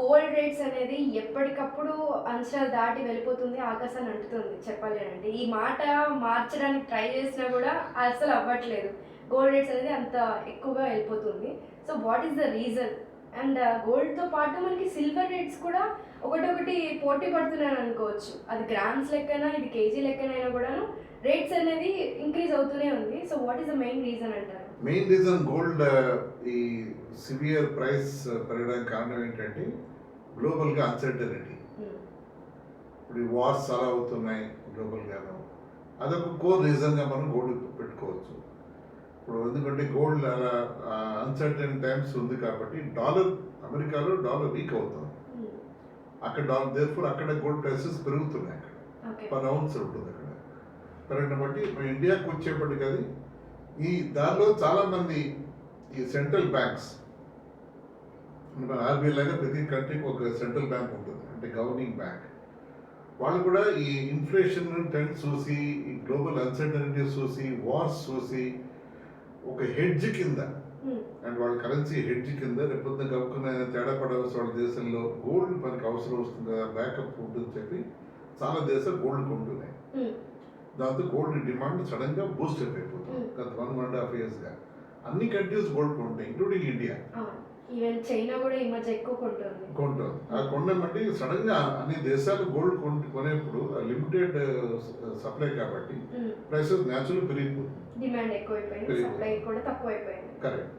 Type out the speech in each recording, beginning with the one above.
Gold rates అనేది ఎప్పటికప్పుడు అంచనాలు దాటి వెళ్ళిపోతుంది, ఆకాశాన్ని అంటుతుంది చెప్పాలి అనంటే. ఈ మాట మార్చడానికి ట్రై చేసినా గూడా అస్సలు అవ్వట్లేదు. గోల్డ్ రేట్స్ అనేది అంత ఎక్కువగా వెళ్ళిపోతుంది. So what is the reason? And గోల్డ్‌తో పాటు మనకి సిల్వర్ రేట్స్ కూడా ఒకటొకటి పోటీ పడుతున్నాయని అనుకోవచ్చు. అది గ్రామ్స్ లెక్కన, ఇది కేజీ లెక్కనైనా గూడాను రేట్స్ అనేది ఇంక్రీజ్ అవుతూనే ఉంది. So what is the main reason అంటారు? మెయిన్ రీజన్ గోల్డ్ ఈ సివియర్ ప్రైస్ పెరగడానికి కారణం ఏంటంటే గ్లోబల్గా అన్సర్టనిటీ. ఇప్పుడు ఈ వార్స్ చాలా అవుతున్నాయి గ్లోబల్గాను. అదొక కోర్ రీజన్గా మనం గోల్డ్ పెట్టుకోవచ్చు. ఇప్పుడు ఎందుకంటే గోల్డ్ అలా అన్సర్టన్ టైమ్స్ ఉంది కాబట్టి అమెరికాలో డాలర్ వీక్ అవుతుంది. అక్కడ దేర్ఫోర్ అక్కడ గోల్డ్ ప్రైసెస్ పెరుగుతున్నాయి. అక్కడ పర్ అవున్స్ ఉంటుంది అక్కడ పెరగడం బట్టి ఇండియాకి వచ్చేప్పటికి అది ఈ దానిలో చాలామంది ఈ సెంట్రల్ బ్యాంక్స్, మన ఆర్బీఐ లాగా ప్రతి కంట్రీకి ఒక సెంట్రల్ బ్యాంక్ ఉంటుంది, అంటే గవర్నింగ్ బ్యాంక్. వాళ్ళు కూడా ఈ ఇన్ఫ్లేషన్ ట్రెండ్ చూసి, ఈ గ్లోబల్ అన్సర్టనిటీస్ చూసి, వార్స్ చూసి ఒక హెడ్జ్ కింద, అండ్ వాళ్ళ కరెన్సీ హెడ్జ్ కింద రేపొద్దున కప్పుకున్న తేడా పడవలసిన వాళ్ళ దేశంలో గోల్డ్ మనకి అవసరం వస్తుంది కదా, బ్యాకప్ ఉంటుందని చెప్పి చాలా దేశాలు గోల్డ్ కొంటున్నాయి. దాంతో గోల్డ్ డిమాండ్ సడన్ గా బూస్ట్ అయిపోతుంది. గత 1.5 yearsగా అన్ని కంట్రీస్ గోల్డ్ కొంటాయి, ఇంక్లూడింగ్ ఇండియా. ఈవెన్ చైనా కూడా ఈ మధ్య ఎక్కువ కొంటుంది. ఆ కొనమంటే సడన్ గా అన్ని దేశాలు గోల్డ్ కొనేప్పుడు లిమిటెడ్ సప్లై కాబట్టి ప్రైసెస్ న్యాచురల్ పెరిగిపోతుంది, డిమాండ్ ఎక్కువైపోయింది, సప్లై కూడా తక్కువైపోయింది. కరెక్ట్.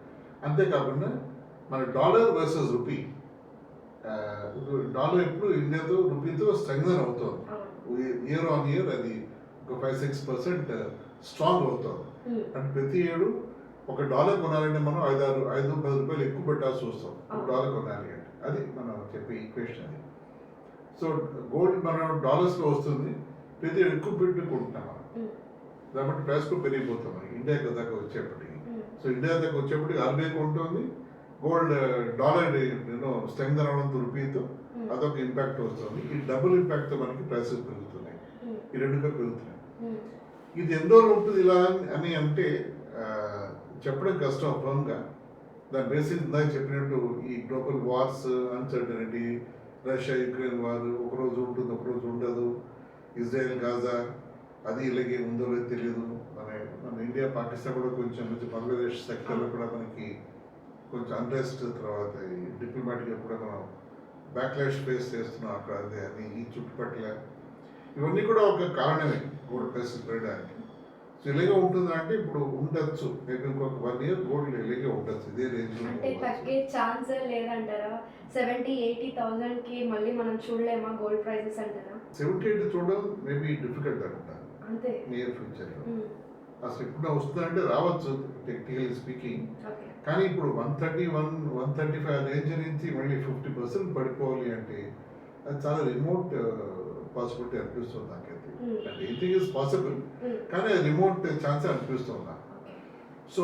అంతేకాకుండా మన డాలర్ వర్సెస్ రూపీ, డాలర్ ఎప్పుడు ఇండియాతో రూపీతో స్ట్రెంగ్థన్ అవుతుంది. ఇయర్ ఆన్ ఇయర్ అది ఒక 5-6% స్ట్రాంగ్ అవుతుంది. అంటే ప్రతి ఏడు ఒక డాలర్ కొనాలంటే మనం 5-10 రూపాయలు ఎక్కువ పెట్టాల్సి వస్తాం ఒక డాలర్ కొనాలి అంటే. అది మనం చెప్పే ఈక్వేషన్ అది. సో గోల్డ్ మనం డాలర్స్లో వస్తుంది, ప్రతి ఏడు ఎక్కువ పెట్టుకుంటున్నాం మనం, కాబట్టి ప్రైస్ కూడా పెరిగిపోతాం మనకి ఇండియా దాకా వచ్చేప్పటికి. సో ఇండియా దాకా వచ్చేప్పటికి ఆర్బీఐ ఉంటుంది, గోల్డ్ డాలర్ స్ట్రెంగ్థన్ అవడంతో రూపీతో అదొక ఇంపాక్ట్ వస్తుంది. ఈ డబుల్ ఇంపాక్ట్తో మనకి ప్రైసెస్ పెరుగుతున్నాయి, ఈ రెండుగా పెరుగుతున్నాయి. ఇది ఎన్నో ఉంటుంది ఇలా అని అంటే చెప్పడం కష్టం ఫర్మ్గా. దాని బేసిస్ ఇందాక చెప్పినట్టు ఈ global wars, uncertainty, Russia Ukraine war ఒకరోజు ఉంటుంది ఒకరోజు ఉండదు, ఇజ్రాయెల్ గాజా అది ఇలాగే ఉందో లేదో తెలియదు. మన ఇండియా పాకిస్తాన్ కూడా కొంచెం బంగ్లాదేశ్ సెక్టర్లో కూడా మనకి కొంచెం అన్రెస్ట్, తర్వాత డిప్లొమాటిక్గా కూడా మనం బ్యాక్లాష్ ఫేస్ చేస్తున్నాం అక్కడ. అదే అని ఈ చుట్టుపక్కల ఇవన్నీ కూడా ఒక కారణమే గోల్డ్ ప్రైసెస్ పెరగడానికి. సో ఇలాగే ఉంటుంది అంటే ఇప్పుడు ఉండొచ్చు, మేబీ ఇంకొక 1 year గోల్డ్ ఇలాగే ఉండొచ్చు ఇదే రేంజ్. అంటే తగ్గే ఛాన్స్ లేదంటారా? 70,000-80,000కి మళ్ళీ మనం చూడలేమా గోల్డ్ ప్రైసెస్ అంటారా? 70-80 చూడడం మేబీ డిఫికల్ట్ అనుకుంటాను అంతే నియర్ ఫ్యూచర్లో. అసలు ఇప్పుడు వస్తుందంటే రావచ్చు టెక్నికల్లీ స్పీకింగ్, కానీ ఇప్పుడు 130-135 రేంజ్ నుంచి మళ్ళీ 50% పడిపోవాలి అంటే అది చాలా రిమోట్ పాసిబిలిటీ అనిపిస్తుంది నాకైతే. అంటే ఎనీథింగ్ ఈజ్ పాసిబుల్, కానీ అది రిమోట్ ఛాన్స్ అనిపిస్తుంది నాకు. సో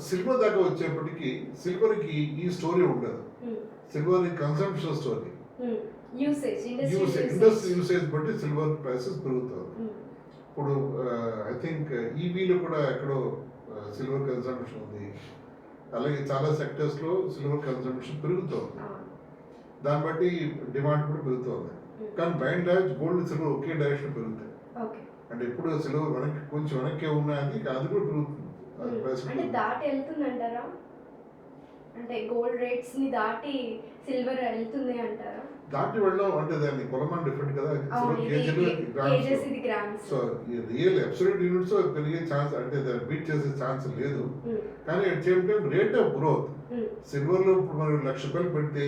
సిల్వర్ దాకా వచ్చేప్పటికి సిల్వర్కి ఈ స్టోరీ ఉండదు. Silver consumption story, industry usage బట్టి సిల్వర్ ప్రైసెస్ పెరుగుతుంది. ఇప్పుడు ఐ థింక్ ఈవీలో కూడా ఎక్కడో సిల్వర్ కన్సంప్షన్ ఉంది, అలాగే చాలా సెక్టర్స్లో సిల్వర్ కన్సంప్షన్ పెరుగుతుంది, దాన్ని బట్టి డిమాండ్ కూడా పెరుగుతుంది. కానీ by and large gold silver okay direction పెరుగుతాయి. అంటే ఇప్పుడు సిల్వర్ వెనక్కి కొంచెం వెనక్కి ఉన్నది, అది కూడా పెరుగుతుంది. అంటే దాటి వెళ్తుందంటారా? అంటే గోల్డ్ రేట్స్ ని దాటి సిల్వర్ వెళ్తుంది అంటారా? దాటి వెళ్ళడం అంటే దాన్ని కొలమాన్ డిఫరెంట్ కదా, గ్రామ్స్. సో ఈ రియల్ అబ్సల్యూట్ యూనిట్స్ పెరిగే ఛాన్స్ అంటే దాన్ని బీట్ చేసే ఛాన్స్ లేదు. కానీ at same time rate of growth సిల్వర్లో ఇప్పుడు మనం 1,00,000 రూపాయలు పెడితే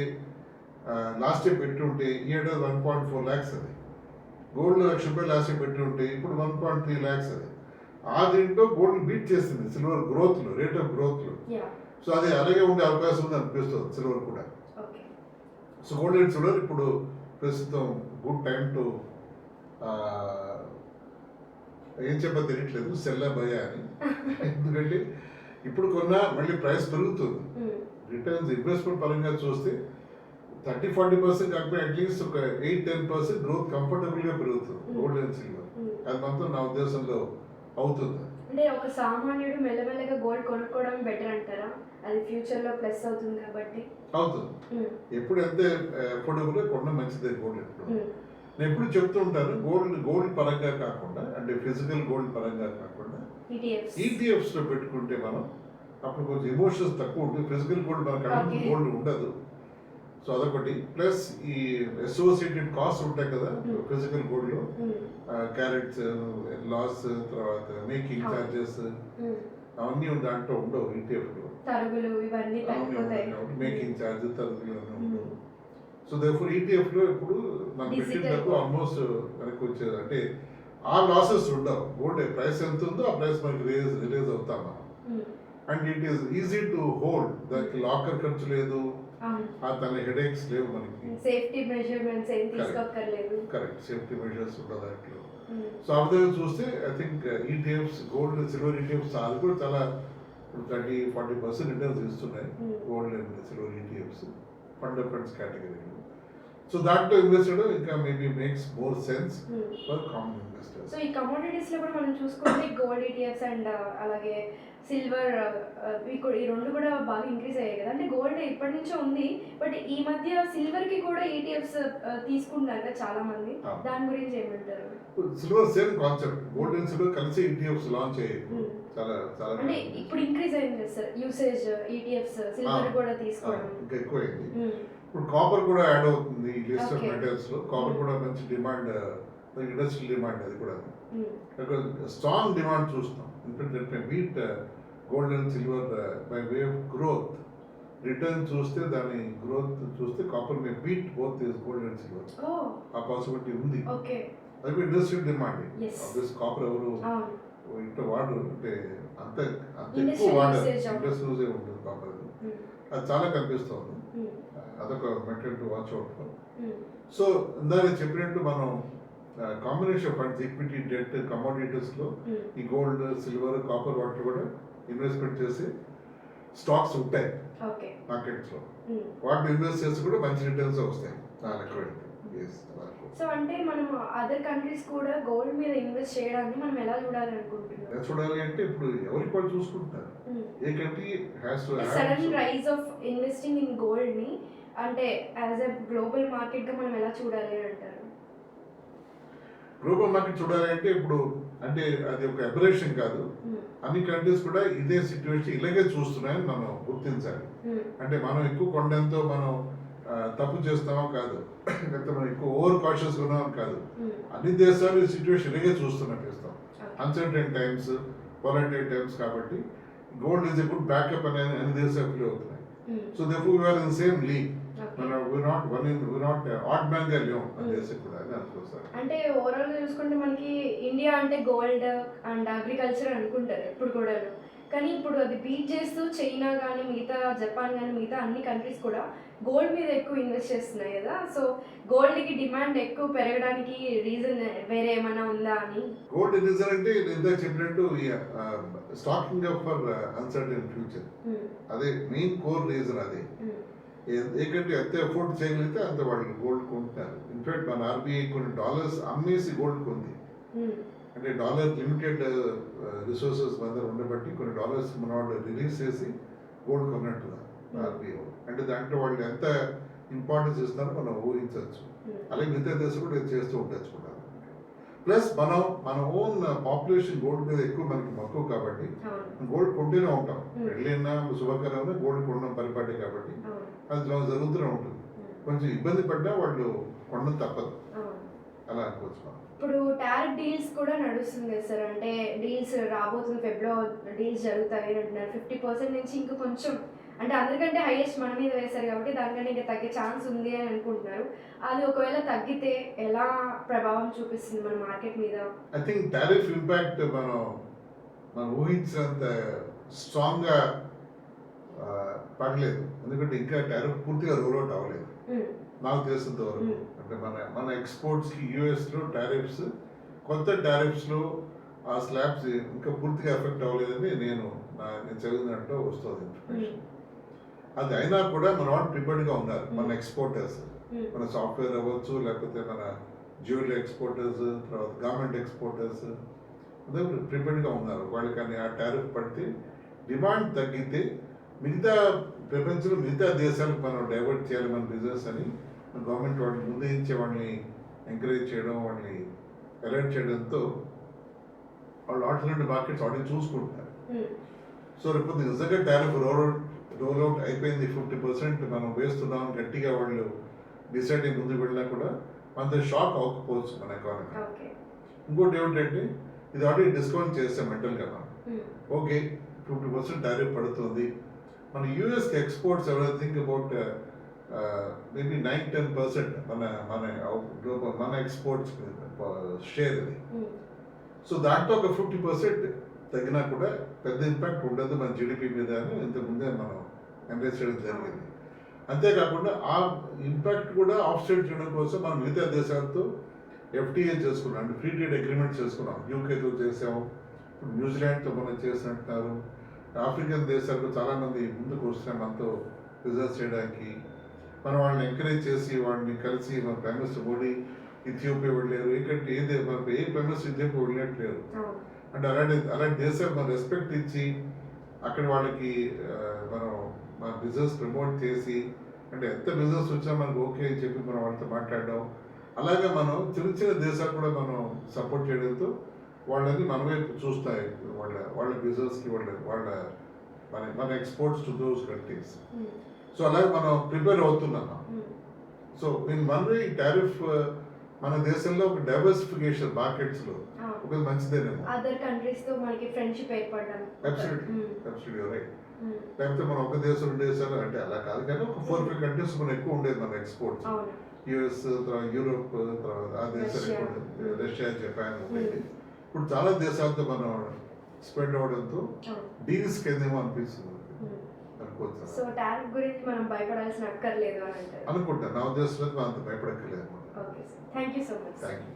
లాస్ట్ ఇయర్ పెట్టి ఉంటే ఈ ఏడాది 1.4 lakhs అది. గోల్డ్ 1,00,000 రూపాయలు లాస్ట్ ఇయర్ పెట్టి ఉంటే ఇప్పుడు 1.3 lakhs అది. ఆ దీంట్లో గోల్డ్ బీట్ చేస్తుంది సిల్వర్ గ్రోత్లో, రేట్ ఆఫ్ గ్రోత్లో. సో అది అలాగే ఉండే అవకాశం ఉంది అనిపిస్తుంది సిల్వర్ కూడా. సో గోల్డ్ అండ్ సిల్వర్ ఇప్పుడు ప్రస్తుతం గుడ్ టైం టు ఏం చెప్పా తెలియట్లేదు, సెల్ బయ అని. ఎందుకంటే ఇప్పుడు కొన్నా మళ్ళీ ప్రైస్ పెరుగుతుంది. రిటర్న్స్ ఇన్వెస్ట్మెంట్ పరంగా చూస్తే 30-40% కాకపోతే అట్లీస్ట్ ఒక 8-10% గ్రోత్ కంఫర్టబుల్గా పెరుగుతుంది గోల్డ్ అండ్ సిల్వర్. అది మాత్రం నా ఉద్దేశంలో అవుతుంది. అంటే ఒక సామాన్యుడు మెల్లమెల్లగా గోల్డ్ కొనుక్కోవడం బెటర్ అంటారా? అది ఫ్యూచర్‌లో ప్లస్ అవుతుంది కాబట్టి. అవుతుంది. హ్మ్. ఎప్పుడు ఎంత అఫోర్డబుల్‌గా కొనడం మంచిదే గోల్డ్ ఎప్పుడు. హ్మ్. నేను ఎప్పుడు చెప్తూ ఉంటాను గోల్డ్ పరంగా కాకుండా అంటే ఫిజికల్ గోల్డ్ పరంగా కాకుండా ఈటీఎఫ్స్. ఈటీఎఫ్స్‌లో పెట్టుకుంటే మనం అప్పుడు కొంచెం ఎమోషన్స్ తక్కువ ఉంటుంది. ఫిజికల్ గోల్డ్ మన కళ్ళ ముందు ఓకే. గోల్డ్ ఉండదు. సో అదొకటి. ప్లస్ ఈ అసోసియేటెడ్ కాస్ట్ ఉంటాయి కదా హ్మ్. ఫిజికల్ గోల్డ్‌లో హ్మ్. క్యారెట్స్, లాస్, తర్వాత మేకింగ్ అవును. చార్జెస్ హ్మ్. అవన్నీ దాంట్లో ఉండవు ఈటీఎఫ్‌లో. తరుగులు ఇవన్నీ అవన్నీ తగ్గిపోతాయి. ఉండవు కాబట్టి మేకింగ్ చార్జ్ తరుగులు అన్నీ హ్మ్. ఉండవు. సో దేర్ఫోర్ ఈటీఎఫ్‌లో ఇప్పుడు మనం పెట్టిన డిజిటల్ డబ్బు గోల్డ్. ఆల్మోస్ట్ వెనక్కి వచ్చేది. అంటే ఆ లాసెస్ ఉండవు. గోల్డ్ ప్రైస్ ఎంత ఉందో ఆ ప్రైస్ మనకి రిలీజ్ అవుతాం మనం. హ్మ్. And it is easy to hold. దానికి లాకర్ ఖర్చు లేదు. అవును. ఆ తన హెడేక్స్ లేవు మనకి. సేఫ్టీ మెజర్మెంట్స్ ఏం కరెక్ట్. తీసుకోక్కర్లేదు. కరెక్ట్. సేఫ్టీ మెజర్స్ ఉండవు దాంట్లో. హ్మ్. సో ఆ విధంగా చూస్తే I think ETFs gold silver ETFs అది కూడా చాలా 30-40% రిటర్న్స్ ఇస్తున్నాయి. Hmm. Gold and silver ETFs funds కేటగిరీలో. సో దాంట్లో ఇన్వెస్ట్ చేయడం ఇంకా maybe makes more sense Hmm. For common investors. So ఈ కమోడిటీస్లో కూడా మనం చూసుకుంటే గోల్డ్ ఈటీఎఫ్స్ అండ్ అలాగే సిల్వర్ ఈ రెండు కూడా బాగా ఇంక్రీజ్ అయ్యాయి కదా. అంటే గోల్డ్ ఇప్పటి నుంచో ఉంది, బట్ ఈ మధ్య సిల్వర్కి కూడా ఈటీఎఫ్స్ తీసుకుంటున్నారు కదా చాలా మంది. అవును. దాని గురించి ఏమంటారు? Silver same concept. Gold and silver కలిసి ఈటీఎఫ్స్ లాంచ్ అయ్యాయి. Hmm. చాలా చాలా అంటే ఇప్పుడు ఇంక్రీజ్ అయింది సార్ యూసేజ్ ఈటీఎఫ్స్ సిల్వర్ కూడా తీసుకోవడం. ఇంకా ఎక్కువైంది. Hmm. ఇప్పుడు కాపర్ కూడా యాడ్ అవుతుంది ఈ లిస్ట్ ఆఫ్ Okay. మెటల్స్ లో. కాపర్ కూడా మంచి డిమాండ్, ఇండస్ట్రియల్ డిమాండ్ అది కూడా. Hmm. స్ట్రాంగ్ డిమాండ్ చూస్తాం. In fact that may beat gold and silver by way of growth. Return చూస్తే దాని గ్రోత్ చూస్తే copper May beat both this gold and silver. Oh, ఆ పాసిబిలిటీ ఉంది. okay. అది industrial demand. Yes. Obvious copper ఎవరు అవును. ఇంట్లో వాడరు, అంటే అంత అంత ఎక్కువ Industrial వాడరు. usage అవును. ఇండస్ట్రీ యూజ్ ఉంటుంది కాపర్. Hmm. అది చాలా కనిపిస్తుంది. Hmm. అదొక metal to watch out for. Hmm. So ఇందాక చెప్పినట్టు మనం కాంబినేషన్ ఫండ్స్, ఈక్విటీ, డెట్, కమోడిటీస్లో Hmm. ఈ గోల్డ్, సిల్వర్, కాపర్ వాటర్ కూడా ఇన్వెస్ట్మెంట్ చేసి స్టాక్స్ ఉంటాయి Okay. మార్కెట్స్లో. Hmm. వాటిని ఇన్వెస్ట్ చేసి కూడా మంచి రిటర్న్స్ వస్తాయి నా లెక్క. సో అంటే మనం అదర్ కంట్రీస్ కూడా గోల్డ్ మీద ఇన్వెస్ట్ చేయడాన్ని మనం ఎలా చూడాలి అనుకుంటున్నాం? ఎలా చూడాలి అంటే ఇప్పుడు ఎవరికి వాళ్ళు చూసుకుంటున్నారు. A country has to sudden rise of investing in gold ని అంటే యాజ్ ఎ గ్లోబల్ మార్కెట్ గా మనం ఎలా చూడాలి అంటారు? గ్లోబల్ మార్కెట్ చూడాలి అంటే ఇప్పుడు అంటే అది ఒక అబరేషన్ కాదు. అన్ని కంట్రీస్ కూడా ఇదే సిచ్యువేషన్ ఇలాగే చూస్తున్నాయని మనం గుర్తించాలి. అంటే మనం ఎక్కువ కొండంతో మనం తప్పు చేస్తామో కాదు, లేకపోతే మనం ఎక్కువ ఓవర్ కాషియస్ ఉన్నామని కాదు. అన్ని దేశాలు ఈ సిచ్యువేషన్ ఇలాగే చూస్తున్నట్టు ఇస్తాం. అన్సర్టైన్ టైమ్స్, వాలటైల్ టైమ్స్ కాబట్టి gold is a good backup అనేది అన్ని దేశాలు ఫీల్ అవుతున్నాయి. So therefore we are in same league. We not odd man గా లేవు ఆ దేశం కూడా అని అనుకోసారి. అంటే ఓవరాల్ చూసుకుంటే మనకి ఇండియా అంటే గోల్డ్ అండ్ అగ్రికల్చర్ అనుకుంటారు ఎప్పుడు కూడా, కానీ ఇప్పుడు అది బీట్ చేస్తూ చైనా కానీ మిగతా జపాన్ కానీ మిగతా అన్ని కంట్రీస్ కూడా గోల్డ్ మీద ఎక్కువ ఇన్వెస్ట్ చేస్తున్నాయి కదా. సో గోల్డ్కి డిమాండ్ ఎక్కువ పెరగడానికి రీజన్ వేరే ఏమైనా ఉందా అని? గోల్డ్ రీజన్ అంటే ఇందాక చెప్పినట్టు stacking up for uncertain future. అదే మెయిన్ కోర్ రీజన్. అదే ఏంటంటే ఎంత ఎఫోర్డ్ చేయగలిగితే అంత వాళ్ళు గోల్డ్ కొంటున్నారు. ఇన్ఫాక్ట్ మన ఆర్బీఐ కొన్ని డాలర్స్ అమ్మేసి గోల్డ్ కొంది. అంటే డాలర్ లిమిటెడ్ రిసోర్సెస్ మన దగ్గర ఉండబట్టి కొన్ని డాలర్స్ మన వాళ్ళు రిలీజ్ చేసి గోల్డ్ కొన్నట్టుగా ఆర్బీఐ. అంటే దాంట్లో వాళ్ళు ఎంత ఇంపార్టెన్స్ ఇస్తారో మనం ఊహించవచ్చు. అలాగే మిగతా దేశం కూడా ఇది చేస్తూ ఉండొచ్చు కూడా. ప్లస్ మన ఓన్ పాపులేషన్ గోల్డ్ మీద ఎక్కువ మనకి మక్కువ కాబట్టి గోల్డ్ కొంటూనే ఉంటాం. పెళ్ళైనా శుభకరమైనా గోల్డ్ కొనడం పరిపాటి కాబట్టి అది జరుగుతూనే ఉంటుంది. కొంచెం ఇబ్బంది పడ్డా వాళ్ళు కొనడం తప్పదు, అలా అనుకోవచ్చు మనం. ఇప్పుడు టారిఫ్ డీల్స్ కూడా నడుస్తుంది సార్. అంటే డీల్స్ రాబోతుంది, ఫెబ్రవరిలో డీల్స్ జరుగుతాయి అంటున్నారు. 50% నుంచి ఇంకా కొంచెం అంటే అందరికంటే హైయెస్ట్ మన మీద వేశారు కాబట్టి దానికంటే ఇంకా తగ్గే ఛాన్స్ ఉంది అని అనుకుంటున్నారు. అది ఒకవేళ తగ్గితే ఎలా ప్రభావం చూపిస్తుంది మన మార్కెట్ మీద? ఐ థింక్ టారిఫ్ ఇంపాక్ట్ మనం ఊహించినంత స్ట్రాంగ్గా పడలేదు. ఎందుకంటే ఇంకా టారిఫ్ పూర్తిగా రోల్ అవుట్ అవ్వలేదు నాకు తెలిసినంత వరకు. అంటే మన ఎక్స్పోర్ట్స్కి యూఎస్లో టారిఫ్స్, కొత్త టారిఫ్స్లో ఆ స్లాబ్స్ ఇంకా పూర్తిగా ఎఫెక్ట్ అవ్వలేదని నేను చదివినట్టు వస్తుంది ఇన్ఫర్మేషన్. అది అయినా కూడా మన వాళ్ళు ప్రిపేర్డ్గా ఉన్నారు. మన ఎక్స్పోర్టర్స్, మన సాఫ్ట్వేర్ అవ్వచ్చు, లేకపోతే మన జ్యువెలరీ ఎక్స్పోర్టర్స్, తర్వాత గవర్నమెంట్ ఎక్స్పోర్టర్స్, ప్రిపేర్డ్గా ఉన్నారు. వాళ్ళు కానీ ఆ టారిఫ్ పడితే డిమాండ్ తగ్గితే మిగతా ప్రపంచంలో మిగతా దేశాలకు మనం డైవర్ట్ చేయాలి మన బిజినెస్ అని గవర్నమెంట్ వాళ్ళని ముందే ఇచ్చే వాళ్ళని ఎంకరేజ్ చేయడం, వాళ్ళని అలర్ట్ చేయడంతో వాళ్ళు ఆల్టర్నేటివ్ మార్కెట్స్ ఆల్రెడీ చూసుకుంటున్నారు. సో రేపు నిజంగా టారిఫ్ రోల్ అవుట్ అయిపోయింది, 50% మనం వేస్తున్నాం గట్టిగా వాళ్ళు డిసైడ్ అయ్యి ముందుకు వెళ్ళినా కూడా మనతో షాక్ అవ్వకపోవచ్చు మన ఎకానమీ. ఇంకోటి ఏమిటంటే ఇది ఆల్రెడీ డిస్కౌంట్ చేస్తాం మెంటల్గా మనం. ఓకే 50% టారిఫ్ పడుతుంది. మన యూఎస్కి ఎక్స్పోర్ట్స్ ఎవరైనా థింక్ అబౌట్ మేబీ 9-10% మన ఎక్స్పోర్ట్స్ షేర్ ఇది. సో దాంట్లో ఒక 50% తగ్గినా కూడా పెద్ద ఇంపాక్ట్ ఉండదు మన జీడిపి మీద అని ఇంతకుముందే మనం ఎంకరేజ్ చేయడం జరిగింది. అంతేకాకుండా ఆ ఇంపాక్ట్ కూడా ఆఫ్సెట్ చేయడం కోసం మనం మిగతా దేశాలతో ఎఫ్టీఏ చేసుకున్నాం, అంటే ఫ్రీ ట్రేడ్ అగ్రిమెంట్ చేసుకున్నాం. యూకేతో చేసాము, ఇప్పుడు న్యూజిలాండ్తో మనం చేసినట్టున్నారు. ఆఫ్రికన్ దేశాలకు చాలామంది ముందుకు వస్తున్నాం మనతో బిజినెస్ చేయడానికి. మనం వాళ్ళని ఎంకరేజ్ చేసి వాళ్ళని కలిసి మన ప్రైమ్ మినిస్టర్ మోడీ ఇథియోపియా వెళ్ళారు. ఏంటంటే మన ఏ ప్రైమ్ మినిస్టర్ ఇథియోపియా వెళ్ళట్లేరు. అంటే అలాంటి దేశాలు మనం రెస్పెక్ట్ ఇచ్చి అక్కడ వాళ్ళకి మనం మన బిజినెస్ ప్రమోట్ చేసి, అంటే ఎంత బిజినెస్ వచ్చినా మనకు ఓకే అని చెప్పి మనం వాళ్ళతో మాట్లాడడం, అలాగే మనం చిన్న చిన్న దేశాలు కూడా మనం సపోర్ట్ చేయడంతో వాళ్ళని మన వైపు చూస్తాయి. వాళ్ళ బిజినెస్కి మన exports to those countries. So అలాగే మనం ప్రిపేర్ అవుతున్నాం. సో ఇన్ వన్ వే ఈ టారిఫ్ మన దేశంలో ఒక డైవర్సిఫికేషన్ మార్కెట్స్లో ఒక మంచిదేనేమో. అదర్ కంట్రీస్ తో మనకి ఫ్రెండ్షిప్ ఏర్పడడం. Absolutely right. లేకపోతే మనం ఒక దేశం 2 దేశాలు అంటే అలా కాదు, కానీ ఒక 4-5 కంట్రీస్ మనం ఎక్కువ ఉండేది మన ఎక్స్పోర్ట్స్. యుఎస్, తర్వాత యూరోప్, తర్వాత ఆ దేశాలు ఎక్కువ, రష్యా, జపాన్ ఉండేది. ఇప్పుడు చాలా దేశాలతో మనం స్పెండ్ అవడంతో డీల్స్ కిందేమో అనిపిస్తుంది అనుకోవచ్చు. సో టారిఫ్ గురించి మనం భయపడాల్సిన అక్కర్లేదు అని అంటారు అనుకుంటా. నా ఉద్దేశంలో మనం అంత భయపడక్కర్లేదు. Okay sir, thank you so much. Thank you.